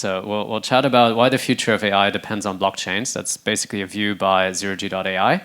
So we'll chat about why the future of AI depends on blockchains. That's basically a view by ZeroG.ai.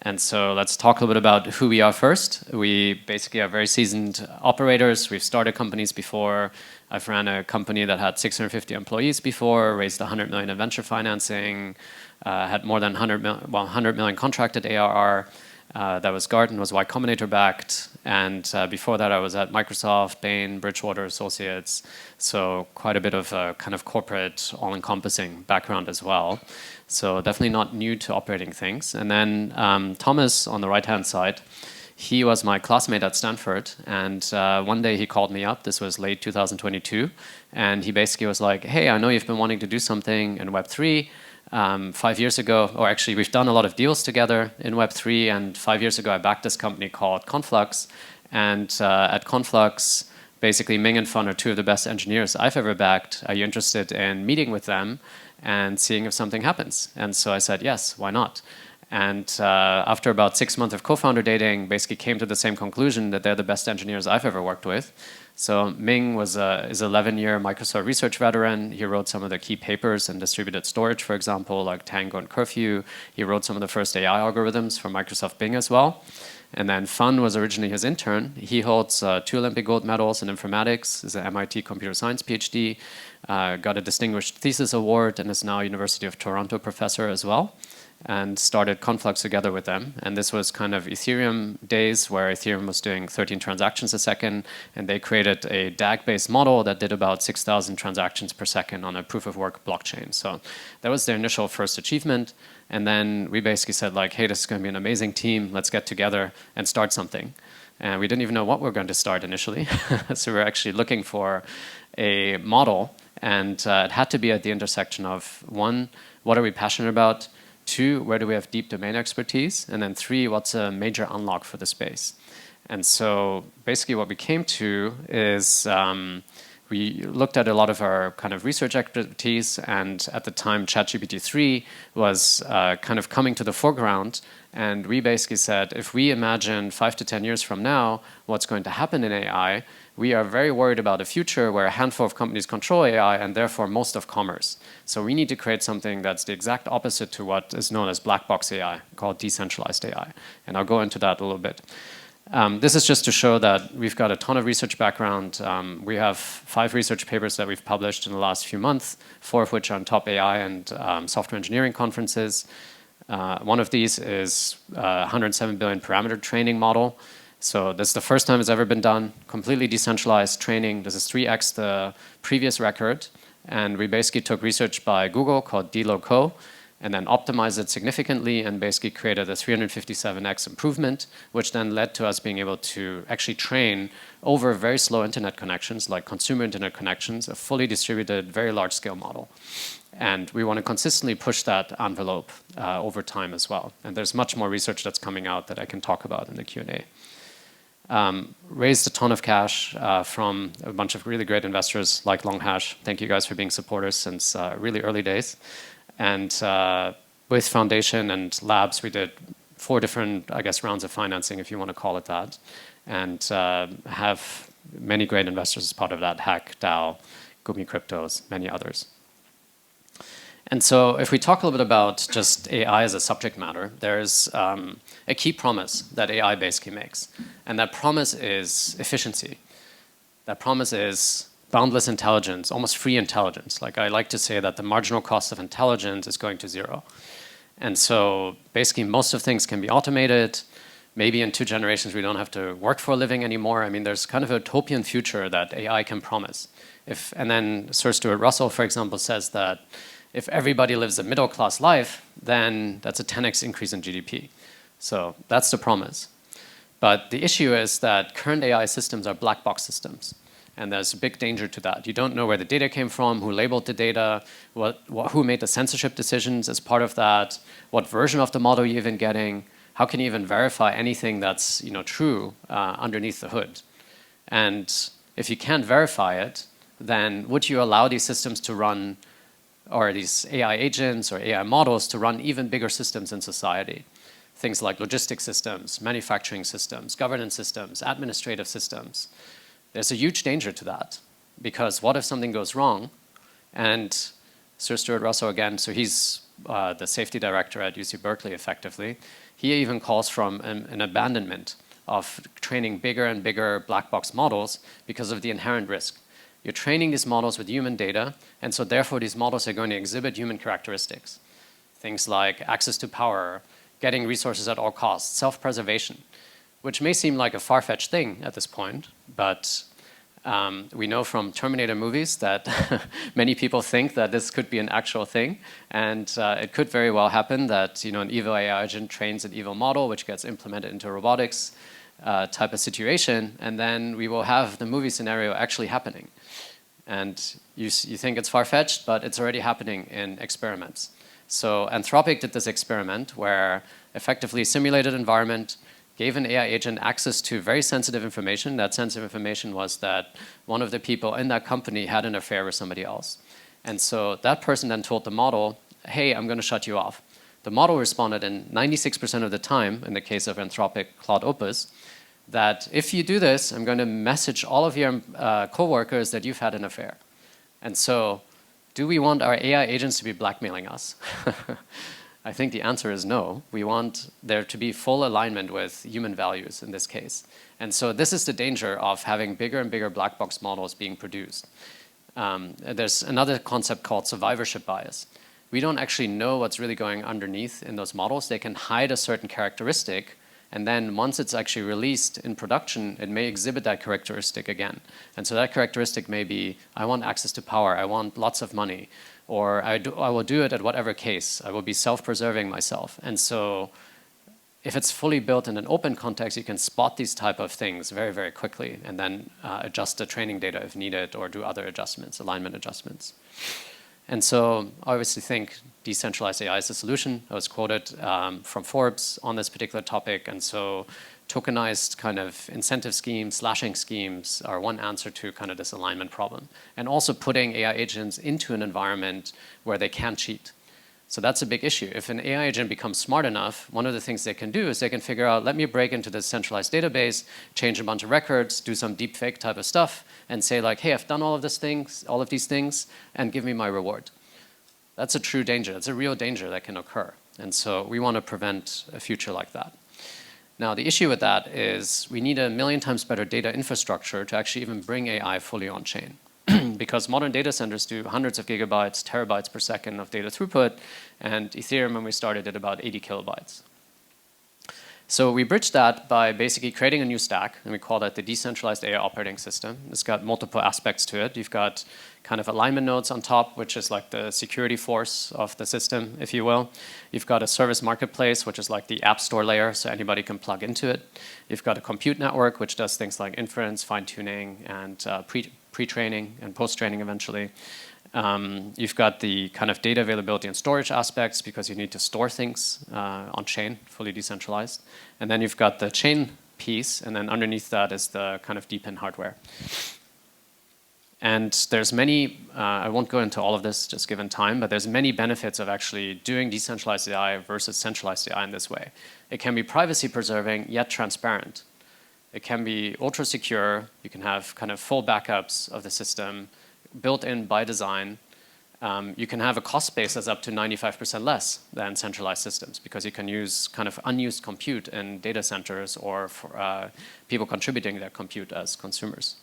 And so let's talk a little bit about who we are first. We basically are very seasoned operators. We've started companies before. I've ran a company that had 650 employees before, raised 100 million in venture financing, had more than 100 million contracted ARR. That was Garden, was Y Combinator backed. And before that, I was at Microsoft, Bain, Bridgewater Associates. So quite a bit of kind of corporate, all-encompassing background as well. So definitely not new to operating things. And then Thomas on the right-hand side, he was my classmate at Stanford. And one day he called me up. This was late 2022. And he basically was like, hey, I know you've been wanting to do something in Web3. 5 years ago, or actually we've done a lot of deals together in Web3, and 5 years ago I backed this company called Conflux, and at Conflux, basically Ming and Fun are two of the best engineers I've ever backed. Are you interested in meeting with them and seeing if something happens? And so I said, yes, why not? And after about 6 months of co-founder dating, basically came to the same conclusion that they're the best engineers I've ever worked with. So Ming is an 11-year Microsoft research veteran. He wrote some of the key papers in distributed storage, for example, like Tango and Curfew. He wrote some of the first AI algorithms for Microsoft Bing as well. And then Fun was originally his intern. He holds 2 Olympic gold medals in informatics, is an MIT computer science PhD, got a distinguished thesis award, and is now a University of Toronto professor as well, and started Conflux together with them. And this was kind of Ethereum days where Ethereum was doing 13 transactions a second, and they created a DAG-based model that did about 6,000 transactions per second on a proof-of-work blockchain. So that was their initial first achievement. And then we basically said, like, hey, this is going to be an amazing team. Let's get together and start something. And we didn't even know what we were going to start initially. So we were actually looking for a model, and it had to be at the intersection of, 1, what are we passionate about? 2, where do we have deep domain expertise? And then 3, what's a major unlock for the space? And so basically what we came to is we looked at a lot of our kind of research expertise, and at the time ChatGPT 3 was kind of coming to the foreground. And we basically said, if we imagine 5 to 10 years from now, what's going to happen in AI, we are very worried about a future where a handful of companies control AI and therefore most of commerce. So we need to create something that's the exact opposite to what is known as black box AI, called decentralized AI. And I'll go into that a little bit. This is just to show that we've got a ton of research background. We have 5 research papers that we've published in the last few months, 4 of which are on top AI and software engineering conferences. One of these is 107 billion parameter training model. So this is the first time it's ever been done, completely decentralized training. This is 3x the previous record. And we basically took research by Google called DLOCO and then optimized it significantly and basically created a 357x improvement, which then led to us being able to actually train over very slow internet connections, like consumer internet connections, a fully distributed, very large scale model. And we want to consistently push that envelope over time as well. And there's much more research that's coming out that I can talk about in the Q&A. Raised a ton of cash from a bunch of really great investors like Longhash. Thank you guys for being supporters since really early days. And with Foundation and Labs, we did 4 different, I guess, rounds of financing, if you want to call it that. And have many great investors as part of that. Hack, DAO, Gumi Cryptos, many others. And so if we talk a little bit about just AI as a subject matter, there's a key promise that AI basically makes. And that promise is efficiency. That promise is boundless intelligence, almost free intelligence. Like I like to say that the marginal cost of intelligence is going to 0. And so basically most of things can be automated. Maybe in 2 generations we don't have to work for a living anymore. I mean, there's kind of a utopian future that AI can promise. And then Sir Stuart Russell, for example, says that if everybody lives a middle-class life, then that's a 10x increase in GDP. So that's the promise. But the issue is that current AI systems are black box systems. And there's a big danger to that. You don't know where the data came from, who labeled the data, who made the censorship decisions as part of that, what version of the model you're even getting, how can you even verify anything that's true underneath the hood? And if you can't verify it, then would you allow these systems to run, or these AI agents or AI models to run even bigger systems in society? Things like logistics systems, manufacturing systems, governance systems, administrative systems. There's a huge danger to that, because what if something goes wrong And Sir Stuart Russell again, so he's the safety director at UC Berkeley effectively. He even calls from an abandonment of training bigger and bigger black box models because of the inherent risk. You're training these models with human data, and so therefore these models are going to exhibit human characteristics. Things like access to power, getting resources at all costs, self-preservation, which may seem like a far-fetched thing at this point, but we know from Terminator movies that many people think that this could be an actual thing, and it could very well happen that an evil AI agent trains an evil model, which gets implemented into robotics type of situation, and then we will have the movie scenario actually happening. And you think it's far-fetched, but it's already happening in experiments. So Anthropic did this experiment where effectively simulated environment, gave an AI agent access to very sensitive information. That sensitive information was that one of the people in that company had an affair with somebody else. And so that person then told the model, hey, I'm going to shut you off. The model responded in 96% of the time, in the case of Anthropic Claude Opus, that if you do this, I'm going to message all of your coworkers that you've had an affair. And so do we want our AI agents to be blackmailing us? I think the answer is no. We want there to be full alignment with human values in this case. And so this is the danger of having bigger and bigger black box models being produced. There's another concept called survivorship bias. We don't actually know what's really going underneath in those models. They can hide a certain characteristic, and then once it's actually released in production, it may exhibit that characteristic again. And so that characteristic may be, I want access to power, I want lots of money, or I will do it at whatever case. I will be self-preserving myself. And so if it's fully built in an open context, you can spot these type of things very, very quickly and then adjust the training data if needed or do other adjustments, alignment adjustments. And so I obviously think decentralized AI is the solution. I was quoted from Forbes on this particular topic. And so tokenized kind of incentive schemes, slashing schemes are one answer to kind of this alignment problem. And also putting AI agents into an environment where they can't cheat. So that's a big issue. If an AI agent becomes smart enough, one of the things they can do is they can figure out, let me break into this centralized database, change a bunch of records, do some deep fake type of stuff, and say like, hey, I've done all of these things, and give me my reward. That's a true danger. It's a real danger that can occur. And so we want to prevent a future like that. Now, the issue with that is we need 1,000,000 times better data infrastructure to actually even bring AI fully on chain. Because modern data centers do hundreds of gigabytes, terabytes per second of data throughput, and Ethereum, when we started, did about 80 kilobytes. So we bridged that by basically creating a new stack, and we call that the Decentralized AI Operating System. It's got multiple aspects to it. You've got kind of alignment nodes on top, which is like the security force of the system, if you will. You've got a service marketplace, which is like the app store layer, so anybody can plug into it. You've got a compute network, which does things like inference, fine-tuning, and pre-training and post-training eventually. You've got the kind of data availability and storage aspects because you need to store things on chain, fully decentralized. And then you've got the chain piece, and then underneath that is the kind of deep-in hardware. And there's many, I won't go into all of this just given time, but there's many benefits of actually doing decentralized AI versus centralized AI in this way. It can be privacy preserving, yet transparent. It can be ultra secure. You can have kind of full backups of the system built in by design. You can have a cost base that's up to 95% less than centralized systems because you can use kind of unused compute in data centers or for, people contributing their compute as consumers.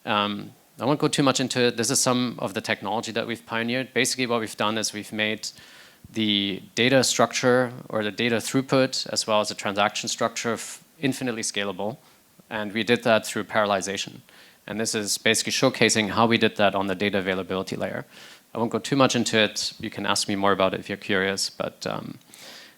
I won't go too much into it. This is some of the technology that we've pioneered. Basically what we've done is we've made the data structure or the data throughput as well as the transaction structure infinitely scalable. And we did that through parallelization. And this is basically showcasing how we did that on the data availability layer. I won't go too much into it. You can ask me more about it if you're curious. But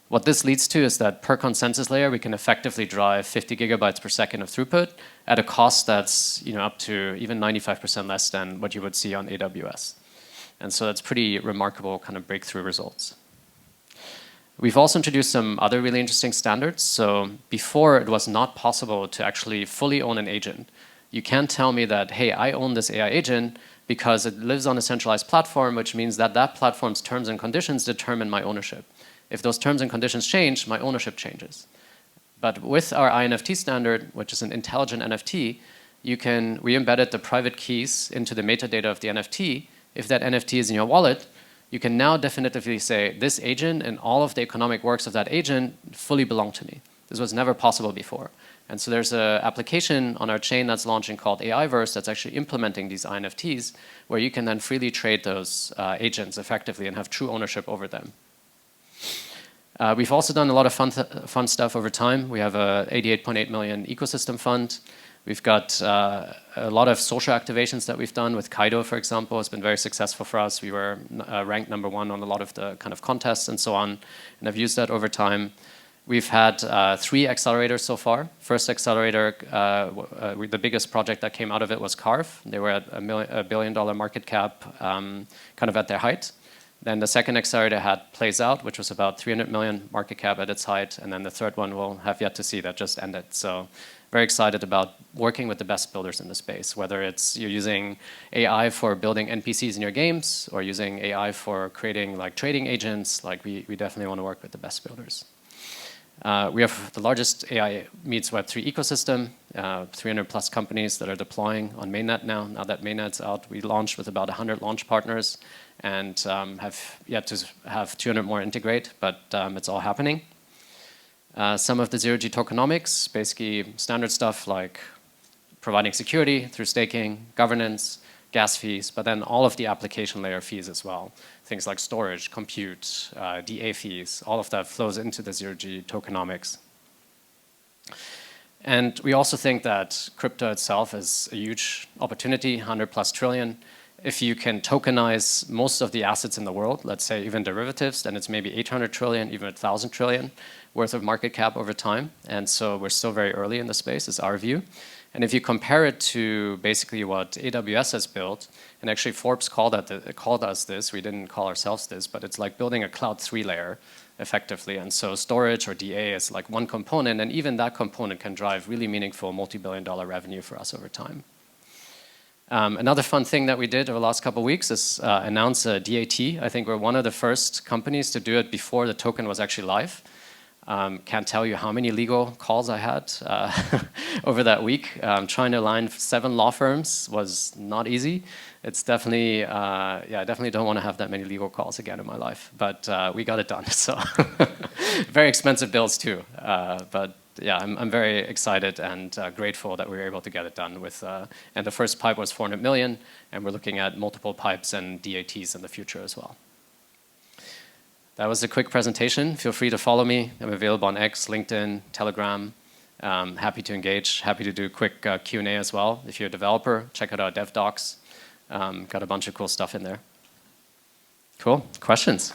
what this leads to is that per consensus layer, we can effectively drive 50 gigabytes per second of throughput at a cost that's up to even 95% less than what you would see on AWS. And so that's pretty remarkable kind of breakthrough results. We've also introduced some other really interesting standards. So before, it was not possible to actually fully own an agent. You can't tell me that, hey, I own this AI agent because it lives on a centralized platform, which means that that platform's terms and conditions determine my ownership. If those terms and conditions change, my ownership changes. But with our INFT standard, which is an intelligent NFT, we embedded the private keys into the metadata of the NFT, if that NFT is in your wallet, you can now definitively say, this agent and all of the economic works of that agent fully belong to me. This was never possible before. And so there's an application on our chain that's launching called AIverse that's actually implementing these INFTs, where you can then freely trade those agents effectively and have true ownership over them. We've also done a lot of fun stuff over time. We have a 88.8 million ecosystem fund. We've got a lot of social activations that we've done with Kaido, for example. It's been very successful for us. We were ranked #1 on a lot of the kind of contests and so on, and I've used that over time. We've had 3 accelerators so far. First accelerator, the biggest project that came out of it was Carve. They were at $1 billion market cap, kind of at their height. Then the second accelerator had Plays Out, which was about 300 million market cap at its height. And then the third one we'll have yet to see, that just ended. So very excited about working with the best builders in the space, whether it's you're using AI for building NPCs in your games or using AI for creating like trading agents. Like we definitely want to work with the best builders. We have the largest AI meets Web3 ecosystem, 300 plus companies that are deploying on mainnet now. Now that mainnet's out, we launched with about 100 launch partners and have yet to have 200 more integrate, but it's all happening. Some of the zero-G tokenomics, basically standard stuff like providing security through staking, governance, gas fees, but then all of the application layer fees as well. Things like storage, compute, DA fees, all of that flows into the zero-G tokenomics. And we also think that crypto itself is a huge opportunity, 100+ trillion. If you can tokenize most of the assets in the world, let's say even derivatives, then it's maybe 800 trillion, even 1,000 trillion worth of market cap over time. And so we're still very early in the space, is our view. And if you compare it to basically what AWS has built, and actually Forbes called us this, we didn't call ourselves this, but it's like building a cloud 3 layer effectively. And so storage or DA is like one component, and even that component can drive really meaningful multi-billion-dollar revenue for us over time. Another fun thing that we did over the last couple of weeks is announce a DAT. I think we're one of the first companies to do it before the token was actually live. Can't tell you how many legal calls I had over that week. Trying to align 7 law firms was not easy. It's definitely, I definitely don't want to have that many legal calls again in my life. But we got it done. So very expensive bills too. But yeah, I'm very excited and grateful that we were able to get it done with. And the first pipe was 400 million, and we're looking at multiple pipes and DATs in the future as well. That was a quick presentation. Feel free to follow me. I'm available on X, LinkedIn, Telegram. Happy to engage. Happy to do quick Q&A as well. If you're a developer, check out our dev docs. Got a bunch of cool stuff in there. Cool. Questions?